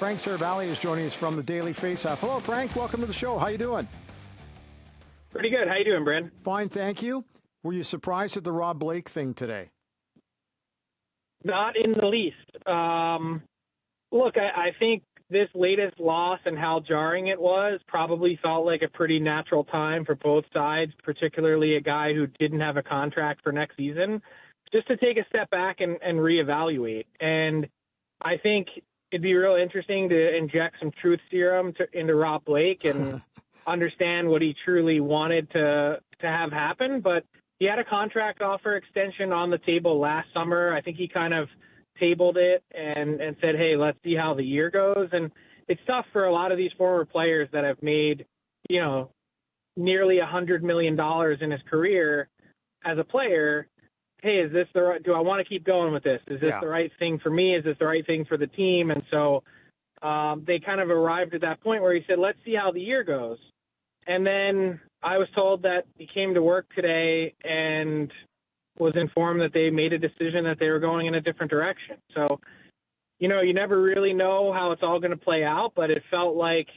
Frank Seravalli is joining us from the Daily Faceoff. Hello, Frank. Welcome to the show. How you doing? Pretty good. How you doing, Bryn? Fine, thank you. Were you surprised at the Rob Blake thing today? Not in the least. Look, I think this latest loss and how jarring it was probably felt like a pretty natural time for both sides, particularly a guy who didn't have a contract for next season, just to take a step back and reevaluate. And I think it'd be real interesting to inject some truth serum into Rob Blake and understand what he truly wanted to have happen. But he had a contract offer extension on the table last summer. I think he kind of tabled it and said, hey, let's see how the year goes. And it's tough for a lot of these former players that have made, nearly $100 million in his career as a player. Hey, is this do I want to keep going with this? Is this the right thing for me? Is this the right thing for the team? And so they kind of arrived at that point where he said, let's see how the year goes. And then I was told that he came to work today and was informed that they made a decision that they were going in a different direction. So, you never really know how it's all going to play out, but it felt like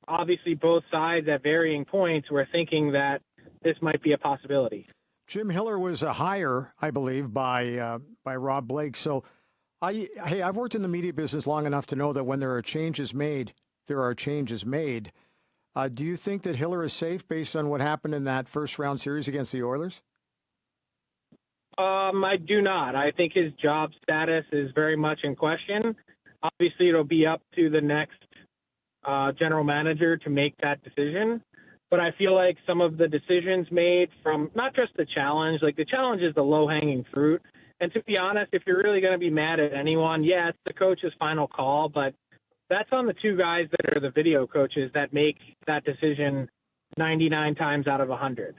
obviously both sides at varying points were thinking that this might be a possibility. Jim Hiller was a hire, I believe, by Rob Blake. So, I've worked in the media business long enough to know that when there are changes made, there are changes made. Do you think that Hiller is safe based on what happened in that first round series against the Oilers? I do not. I think his job status is very much in question. Obviously, it'll be up to the next general manager to make that decision. But I feel like some of the decisions made from not just the challenge, like the challenge is the low-hanging fruit. And to be honest, if you're really going to be mad at anyone, it's the coach's final call. But that's on the two guys that are the video coaches that make that decision 99 times out of 100.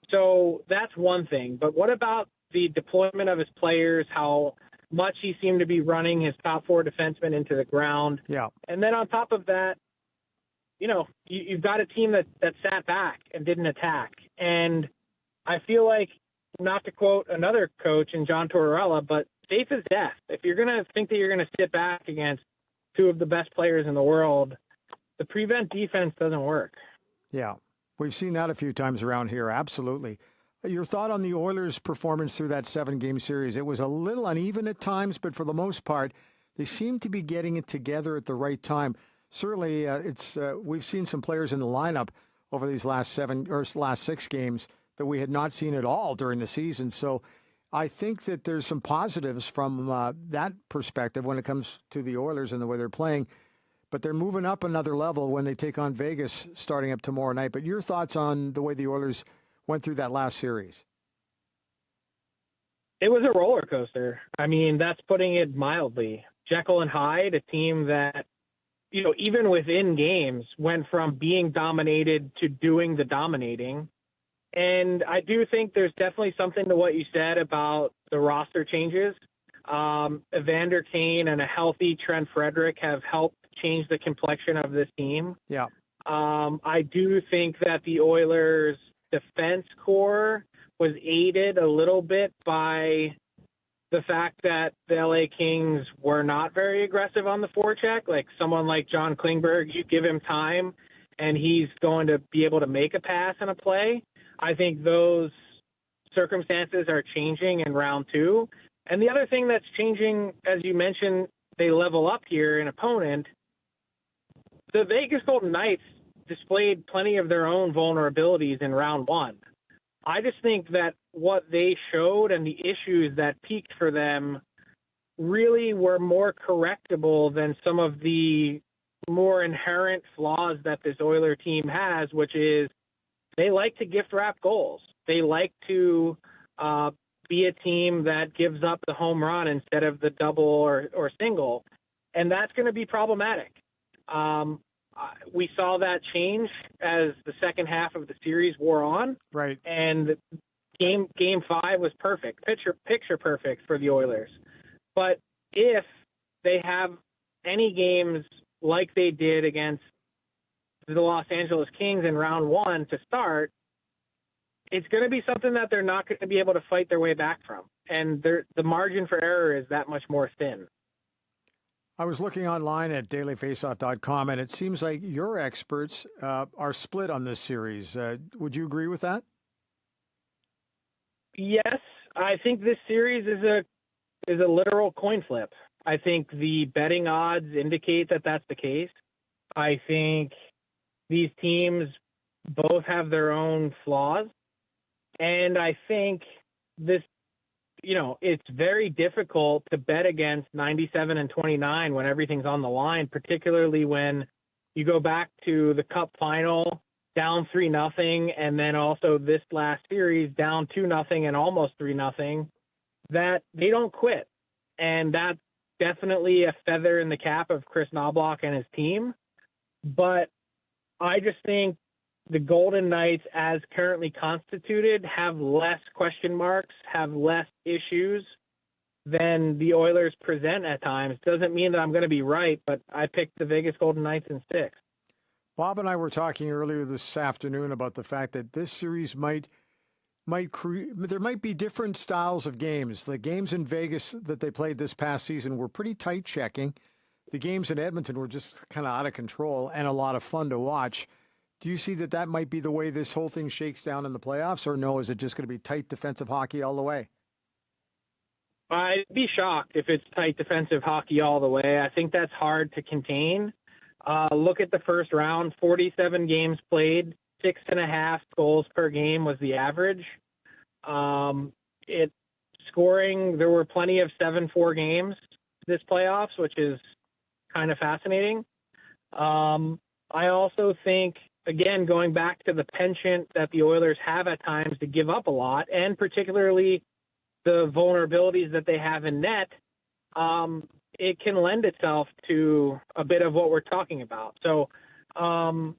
So that's one thing. But what about the deployment of his players, how much he seemed to be running his top four defensemen into the ground? Yeah. And then on top of that, you've got a team that sat back and didn't attack. And I feel like, not to quote another coach in John Tortorella, but safe as death. If you're going to think that you're going to sit back against two of the best players in the world, the prevent defense doesn't work. Yeah, we've seen that a few times around here. Absolutely. Your thought on the Oilers' performance through that 7-game series? It was a little uneven at times, but for the most part, they seem to be getting it together at the right time. Certainly, we've seen some players in the lineup over these last 6 games that we had not seen at all during the season. So I think that there's some positives from that perspective when it comes to the Oilers and the way they're playing. But they're moving up another level when they take on Vegas starting up tomorrow night. But your thoughts on the way the Oilers went through that last series? It was a roller coaster. I mean, that's putting it mildly. Jekyll and Hyde, a team that, even within games, went from being dominated to doing the dominating. And I do think there's definitely something to what you said about the roster changes. Evander Kane and a healthy Trent Frederick have helped change the complexion of this team. Yeah. I do think that the Oilers' defense core was aided a little bit by the fact that the LA Kings were not very aggressive on the forecheck. Like someone like John Klingberg, you give him time and he's going to be able to make a pass and a play. I think those circumstances are changing in round 2. And the other thing that's changing, as you mentioned, they level up here in opponent. The Vegas Golden Knights displayed plenty of their own vulnerabilities in round 1. I just think that what they showed and the issues that peaked for them really were more correctable than some of the more inherent flaws that this Oiler team has, which is they like to gift wrap goals. They like to be a team that gives up the home run instead of the double or single, and that's going to be problematic. We saw that change as the second half of the series wore on. Right. And game 5 was perfect, picture perfect for the Oilers. But if they have any games like they did against the Los Angeles Kings in round 1 to start, it's going to be something that they're not going to be able to fight their way back from. And the margin for error is that much more thin. I was looking online at dailyfaceoff.com, and it seems like your experts are split on this series. Would you agree with that? Yes, I think this series is a literal coin flip. I think the betting odds indicate that that's the case. I think these teams both have their own flaws, and I think this, it's very difficult to bet against 97 and 29 when everything's on the line, particularly when you go back to the Cup final down 3-0, and then also this last series down 2-0 and almost 3-0, that they don't quit. And that's definitely a feather in the cap of Chris Knobloch and his team. But I just think the Golden Knights, as currently constituted, have less question marks, have less issues than the Oilers present at times. Doesn't mean that I'm going to be right, but I picked the Vegas Golden Knights in 6. Bob and I were talking earlier this afternoon about the fact that this series there might be different styles of games. The games in Vegas that they played this past season were pretty tight checking. The games in Edmonton were just kind of out of control and a lot of fun to watch. Do you see that might be the way this whole thing shakes down in the playoffs, or no, is it just going to be tight defensive hockey all the way? I'd be shocked if it's tight defensive hockey all the way. I think that's hard to contain. Look at the first round, 47 games played, 6.5 goals per game was the average. Scoring, there were plenty of 7-4 games this playoffs, which is kind of fascinating. I also think, again, going back to the penchant that the Oilers have at times to give up a lot, and particularly the vulnerabilities that they have in net, it can lend itself to a bit of what we're talking about. So I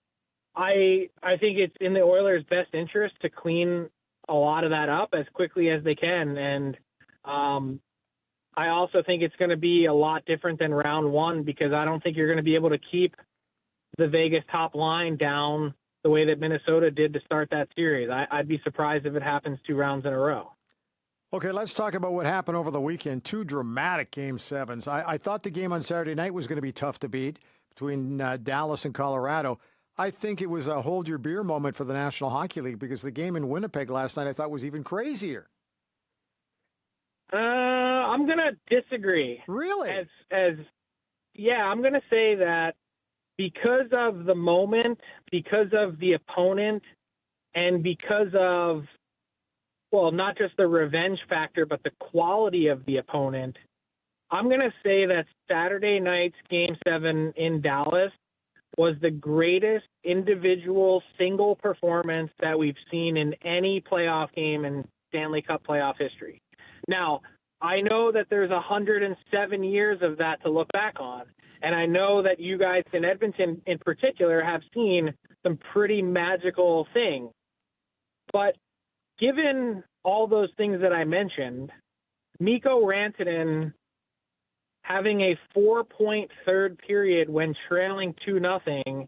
think it's in the Oilers' best interest to clean a lot of that up as quickly as they can. And I also think it's going to be a lot different than round one, because I don't think you're going to be able to keep the Vegas top line down the way that Minnesota did to start that series. I'd be surprised if it happens 2 rounds in a row. Okay, let's talk about what happened over the weekend. 2 dramatic Game 7s. I thought the game on Saturday night was going to be tough to beat between Dallas and Colorado. I think it was a hold your beer moment for the National Hockey League, because the game in Winnipeg last night I thought was even crazier. I'm going to disagree. Really? Yeah, I'm going to say that because of the moment, because of the opponent, and because of, well, not just the revenge factor, but the quality of the opponent, I'm going to say that Saturday night's Game 7 in Dallas was the greatest individual single performance that we've seen in any playoff game in Stanley Cup playoff history. Now, I know that there's 107 years of that to look back on, and I know that you guys in Edmonton in particular have seen some pretty magical things. But given all those things that I mentioned, Mikko Rantanen having a 4-point third period when trailing 2-0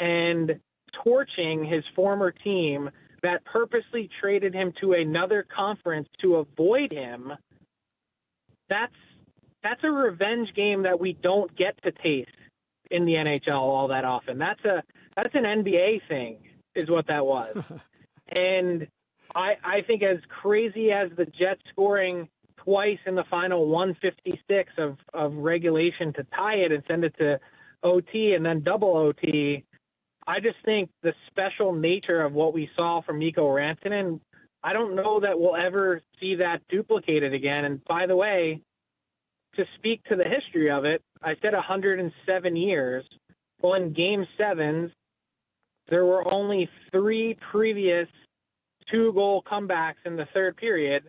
and torching his former team that purposely traded him to another conference to avoid him, that's a revenge game that we don't get to taste in the NHL all that often. That's an NBA thing, is what that was. And I think as crazy as the Jets scoring twice in the final 156 of regulation to tie it and send it to OT and then double OT, I just think the special nature of what we saw from Mikko Rantanen, I don't know that we'll ever see that duplicated again. And by the way, to speak to the history of it, I said 107 years. Well, in Game 7s, there were only 3 previous 2-goal comebacks in the third period,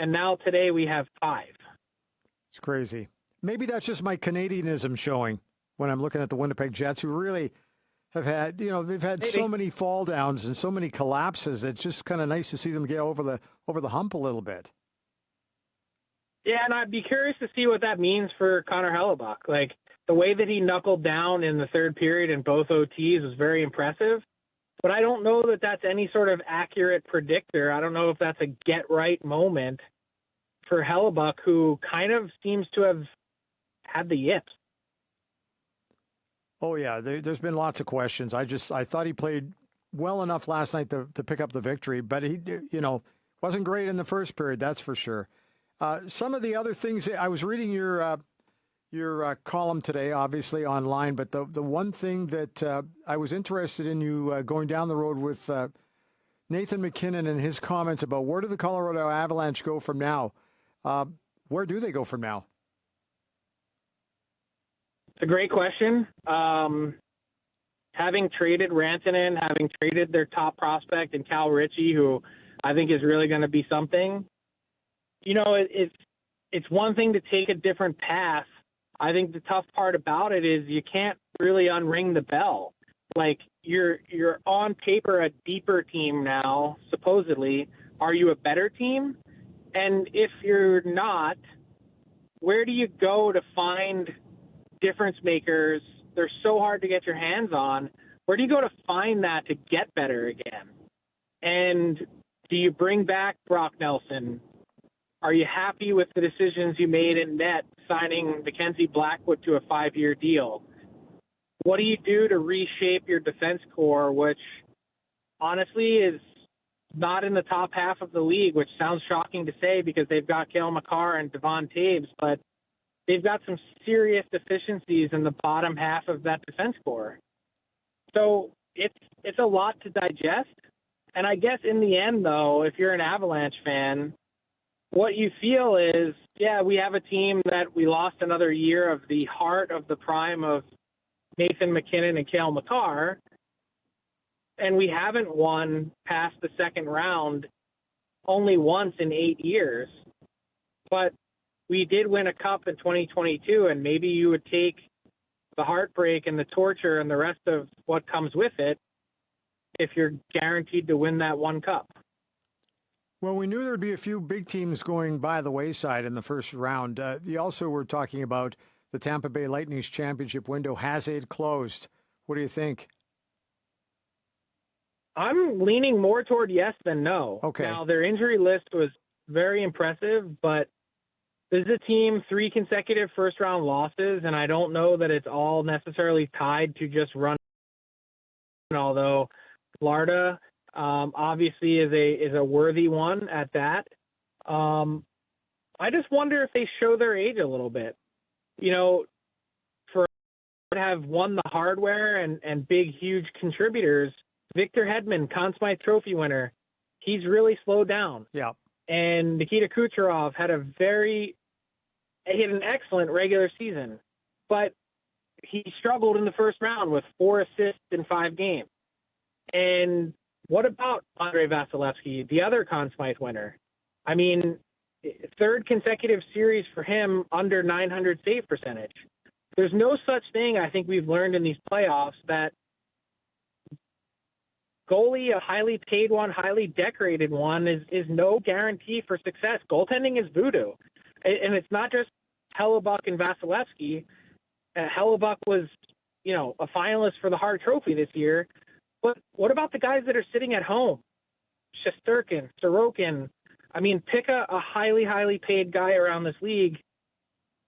and now today we have 5. It's crazy. Maybe that's just my Canadianism showing when I'm looking at the Winnipeg Jets, who really have had, they've had so many fall downs and so many collapses. It's just kind of nice to see them get over the hump a little bit. Yeah, and I'd be curious to see what that means for Connor Hellebuck. Like, the way that he knuckled down in the third period in both OTs was very impressive. But I don't know that that's any sort of accurate predictor. I don't know if that's a get-right moment for Hellebuck, who kind of seems to have had the yips. Oh, yeah, there's been lots of questions. I thought he played well enough last night to pick up the victory, but he, wasn't great in the first period, that's for sure. Some of the other things, I was reading your column today, obviously online, but the one thing that I was interested in you going down the road with Nathan MacKinnon and his comments about where do the Colorado Avalanche go from now? Where do they go from now? It's a great question. Having traded Rantanen, having traded their top prospect and Cal Ritchie, who I think is really going to be something, it's one thing to take a different path. I think the tough part about it is you can't really unring the bell. Like you're on paper a deeper team now, supposedly. Are you a better team? And if you're not, where do you go to find difference makers? They're so hard to get your hands on. Where do you go to find that to get better again? And do you bring back Brock Nelson? Are you happy with the decisions you made in net, signing Mackenzie Blackwood to a 5-year deal? What do you do to reshape your defense core, which honestly is not in the top half of the league, which sounds shocking to say because they've got Cale Makar and Devon Taves, but they've got some serious deficiencies in the bottom half of that defense core. So it's a lot to digest. And I guess in the end, though, if you're an Avalanche fan, what you feel is, yeah, we have a team that we lost another year of the heart of the prime of Nathan MacKinnon and Cale Makar, and we haven't won past the second round only once in 8 years. But we did win a cup in 2022, and maybe you would take the heartbreak and the torture and the rest of what comes with it if you're guaranteed to win that one cup. Well, we knew there'd be a few big teams going by the wayside in the first round. You also were talking about the Tampa Bay Lightning's championship window. Has it closed? What do you think? I'm leaning more toward yes than no. Okay. Now, their injury list was very impressive, but this is a team 3 consecutive first-round losses, and I don't know that it's all necessarily tied to just run. Although Florida obviously is a worthy one at that. I just wonder if they show their age a little bit. For to have won the hardware and big, huge contributors, Victor Hedman, Conn Smythe Trophy winner, he's really slowed down. Yeah. And Nikita Kucherov had an excellent regular season, but he struggled in the first round with 4 assists in 5 games. And what about Andrei Vasilevsky, the other Conn Smythe winner? I mean, 3rd consecutive series for him under 900 save percentage. There's no such thing, I think we've learned in these playoffs, that goalie, a highly paid one, highly decorated one, is no guarantee for success. Goaltending is voodoo. And it's not just Hellebuck and Vasilevsky. Hellebuck was, a finalist for the Hart Trophy this year. But what about the guys that are sitting at home? Shesterkin, Sorokin. I mean, pick a highly, highly paid guy around this league.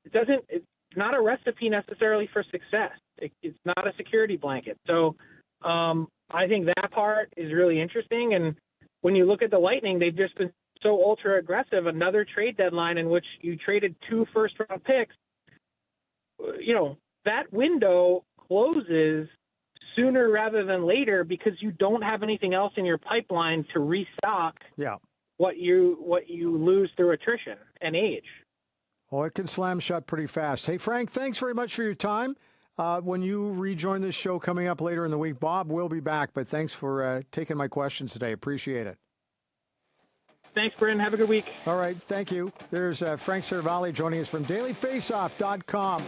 It's not a recipe necessarily for success. It's not a security blanket. So I think that part is really interesting. And when you look at the Lightning, they've just been so ultra aggressive. Another trade deadline in which you traded 2 first-round picks. That window closes sooner rather than later because you don't have anything else in your pipeline to restock what you lose through attrition and age. Well, it can slam shut pretty fast. Hey, Frank, thanks very much for your time. When you rejoin this show coming up later in the week, Bob will be back, but thanks for taking my questions today. Appreciate it. Thanks, Bryn. Have a good week. All right, thank you. There's Frank Seravalli joining us from dailyfaceoff.com.